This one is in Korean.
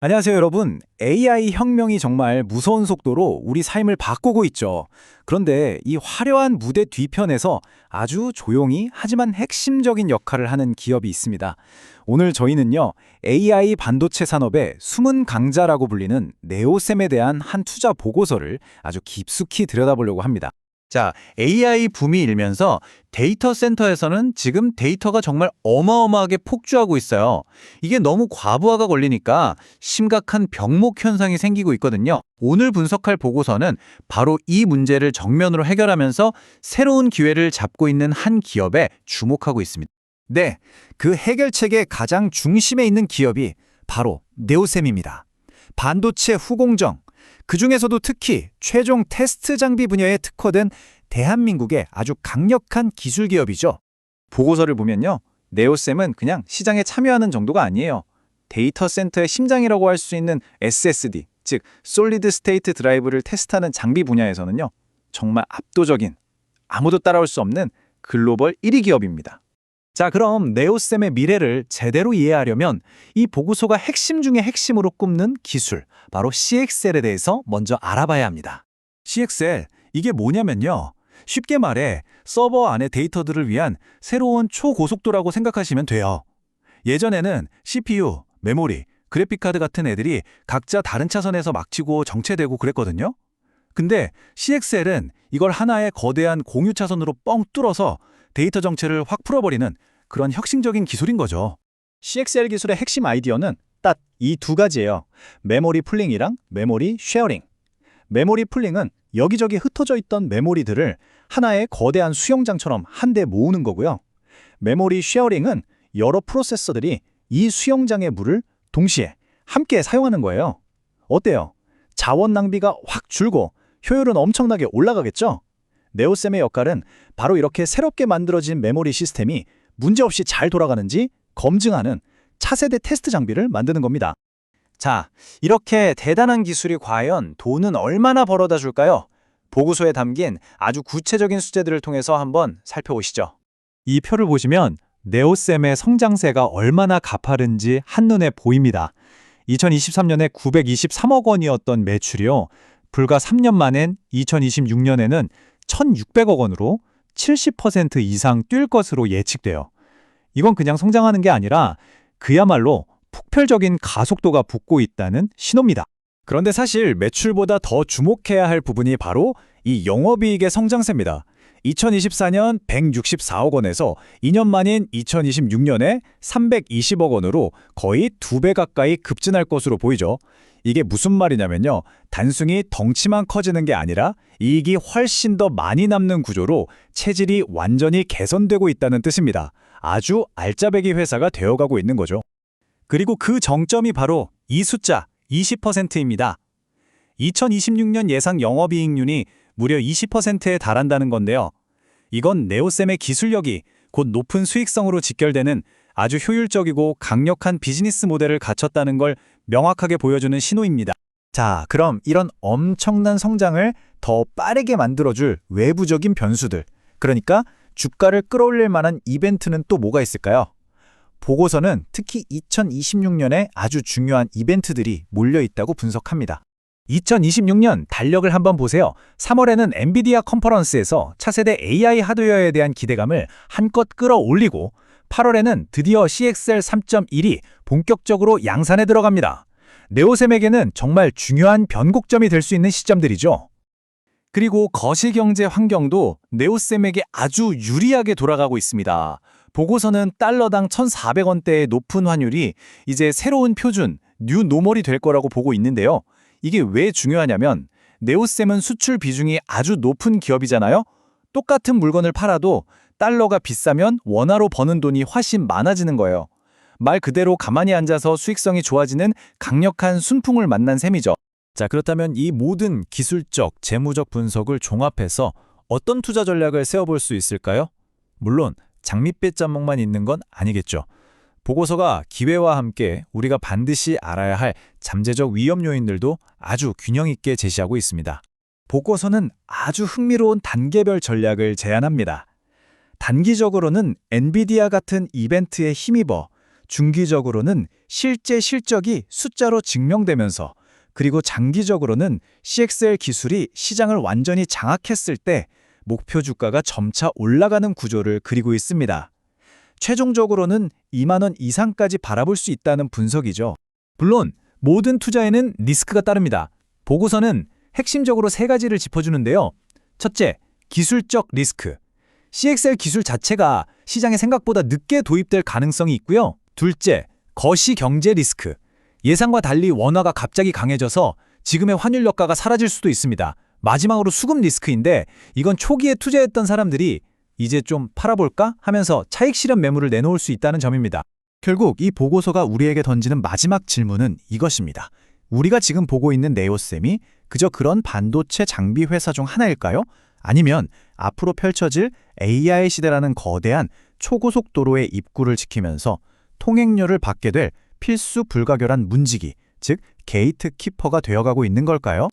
안녕하세요, 여러분. AI 혁명이 정말 무서운 속도로 우리 삶을 바꾸고 있죠. 그런데 이 화려한 무대 뒤편에서 아주 조용히 하지만 핵심적인 역할을 하는 기업이 있습니다. 오늘 저희는요, AI 반도체 산업의 숨은 강자라고 불리는 네오셈에 대한 한 투자 보고서를 아주 깊숙이 들여다보려고 합니다. 자, AI 붐이 일면서 데이터 센터에서는 지금 데이터가 정말 어마어마하게 폭주하고 있어요. 이게 너무 과부하가 걸리니까 심각한 병목 현상이 생기고 있거든요. 오늘 분석할 보고서는 바로 이 문제를 정면으로 해결하면서 새로운 기회를 잡고 있는 한 기업에 주목하고 있습니다. 네, 그 해결책의 가장 중심에 있는 기업이 바로 네오셈입니다. 반도체 후공정, 그중에서도 특히 최종 테스트 장비 분야에 특화된 대한민국의 아주 강력한 기술 기업이죠. 보고서를 보면요, 네오셈은 그냥 시장에 참여하는 정도가 아니에요. 데이터 센터의 심장이라고 할 수 있는 SSD, 즉 솔리드 스테이트 드라이브를 테스트하는 장비 분야에서는요, 정말 압도적인, 아무도 따라올 수 없는 글로벌 1위 기업입니다. 자, 그럼 네오셈의 미래를 제대로 이해하려면 이 보고서가 핵심 중의 핵심으로 꼽는 기술, 바로 CXL에 대해서 먼저 알아봐야 합니다. CXL, 이게 뭐냐면요. 쉽게 말해 서버 안의 데이터들을 위한 새로운 초고속도라고 생각하시면 돼요. 예전에는 CPU, 메모리, 그래픽카드 같은 애들이 각자 다른 차선에서 막치고 정체되고 그랬거든요. 근데 CXL은 이걸 하나의 거대한 공유 차선으로 뻥 뚫어서 데이터 정체를 확 풀어버리는 그런 혁신적인 기술인 거죠. CXL 기술의 핵심 아이디어는 딱 이 두 가지예요. 메모리 풀링이랑 메모리 쉐어링. 메모리 풀링은 여기저기 흩어져 있던 메모리들을 하나의 거대한 수영장처럼 한데 모으는 거고요. 메모리 쉐어링은 여러 프로세서들이 이 수영장의 물을 동시에 함께 사용하는 거예요. 어때요? 자원 낭비가 확 줄고 효율은 엄청나게 올라가겠죠? 네오셈의 역할은 바로 이렇게 새롭게 만들어진 메모리 시스템이 문제없이 잘 돌아가는지 검증하는 차세대 테스트 장비를 만드는 겁니다. 자, 이렇게 대단한 기술이 과연 돈은 얼마나 벌어다 줄까요? 보고서에 담긴 아주 구체적인 수제들을 통해서 한번 살펴보시죠. 이 표를 보시면 네오셈의 성장세가 얼마나 가파른지 한눈에 보입니다. 2023년에 923억 원이었던 매출이요. 불과 3년 만엔 2026년에는 1,600억 원으로 70% 이상 뛸 것으로 예측돼요. 이건 그냥 성장하는 게 아니라 그야말로 폭발적인 가속도가 붙고 있다는 신호입니다. 그런데 사실 매출보다 더 주목해야 할 부분이 바로 이 영업이익의 성장세입니다. 2024년 164억 원에서 2년 만인 2026년에 320억 원으로 거의 2배 가까이 급증할 것으로 보이죠. 이게 무슨 말이냐면요. 단순히 덩치만 커지는 게 아니라 이익이 훨씬 더 많이 남는 구조로 체질이 완전히 개선되고 있다는 뜻입니다. 아주 알짜배기 회사가 되어가고 있는 거죠. 그리고 그 정점이 바로 이 숫자 20%입니다. 2026년 예상 영업이익률이 무려 20%에 달한다는 건데요. 이건 네오셈의 기술력이 곧 높은 수익성으로 직결되는 아주 효율적이고 강력한 비즈니스 모델을 갖췄다는 걸 명확하게 보여주는 신호입니다. 자, 그럼 이런 엄청난 성장을 더 빠르게 만들어줄 외부적인 변수들, 그러니까 주가를 끌어올릴 만한 이벤트는 또 뭐가 있을까요? 보고서는 특히 2026년에 아주 중요한 이벤트들이 몰려있다고 분석합니다. 2026년 달력을 한번 보세요. 3월에는 엔비디아 컨퍼런스에서 차세대 AI 하드웨어에 대한 기대감을 한껏 끌어올리고 8월에는 드디어 CXL 3.1이 본격적으로 양산에 들어갑니다. 네오셈에게는 정말 중요한 변곡점이 될 수 있는 시점들이죠. 그리고 거시경제 환경도 네오셈에게 아주 유리하게 돌아가고 있습니다. 보고서는 달러당 1,400원대의 높은 환율이 이제 새로운 표준, 뉴 노멀이 될 거라고 보고 있는데요. 이게 왜 중요하냐면 네오셈은 수출 비중이 아주 높은 기업이잖아요. 똑같은 물건을 팔아도 달러가 비싸면 원화로 버는 돈이 훨씬 많아지는 거예요. 말 그대로 가만히 앉아서 수익성이 좋아지는 강력한 순풍을 만난 셈이죠. 자, 그렇다면 이 모든 기술적, 재무적 분석을 종합해서 어떤 투자 전략을 세워볼 수 있을까요? 물론 장밋빛 잠목만 있는 건 아니겠죠. 보고서가 기회와 함께 우리가 반드시 알아야 할 잠재적 위험 요인들도 아주 균형 있게 제시하고 있습니다. 보고서는 아주 흥미로운 단계별 전략을 제안합니다. 단기적으로는 엔비디아 같은 이벤트에 힘입어 중기적으로는 실제 실적이 숫자로 증명되면서 그리고 장기적으로는 CXL 기술이 시장을 완전히 장악했을 때 목표 주가가 점차 올라가는 구조를 그리고 있습니다. 최종적으로는 2만 원 이상까지 바라볼 수 있다는 분석이죠. 물론 모든 투자에는 리스크가 따릅니다. 보고서는 핵심적으로 세 가지를 짚어주는데요. 첫째, 기술적 리스크. CXL 기술 자체가 시장에 생각보다 늦게 도입될 가능성이 있고요. 둘째, 거시 경제 리스크. 예상과 달리 원화가 갑자기 강해져서 지금의 환율 효과가 사라질 수도 있습니다. 마지막으로 수급 리스크인데 이건 초기에 투자했던 사람들이 이제 좀 팔아볼까 하면서 차익 실현 매물을 내놓을 수 있다는 점입니다. 결국 이 보고서가 우리에게 던지는 마지막 질문은 이것입니다. 우리가 지금 보고 있는 네오셈이 그저 그런 반도체 장비 회사 중 하나일까요? 아니면 앞으로 펼쳐질 AI 시대라는 거대한 초고속도로의 입구를 지키면서 통행료를 받게 될 필수 불가결한 문지기, 즉 게이트 키퍼가 되어가고 있는 걸까요?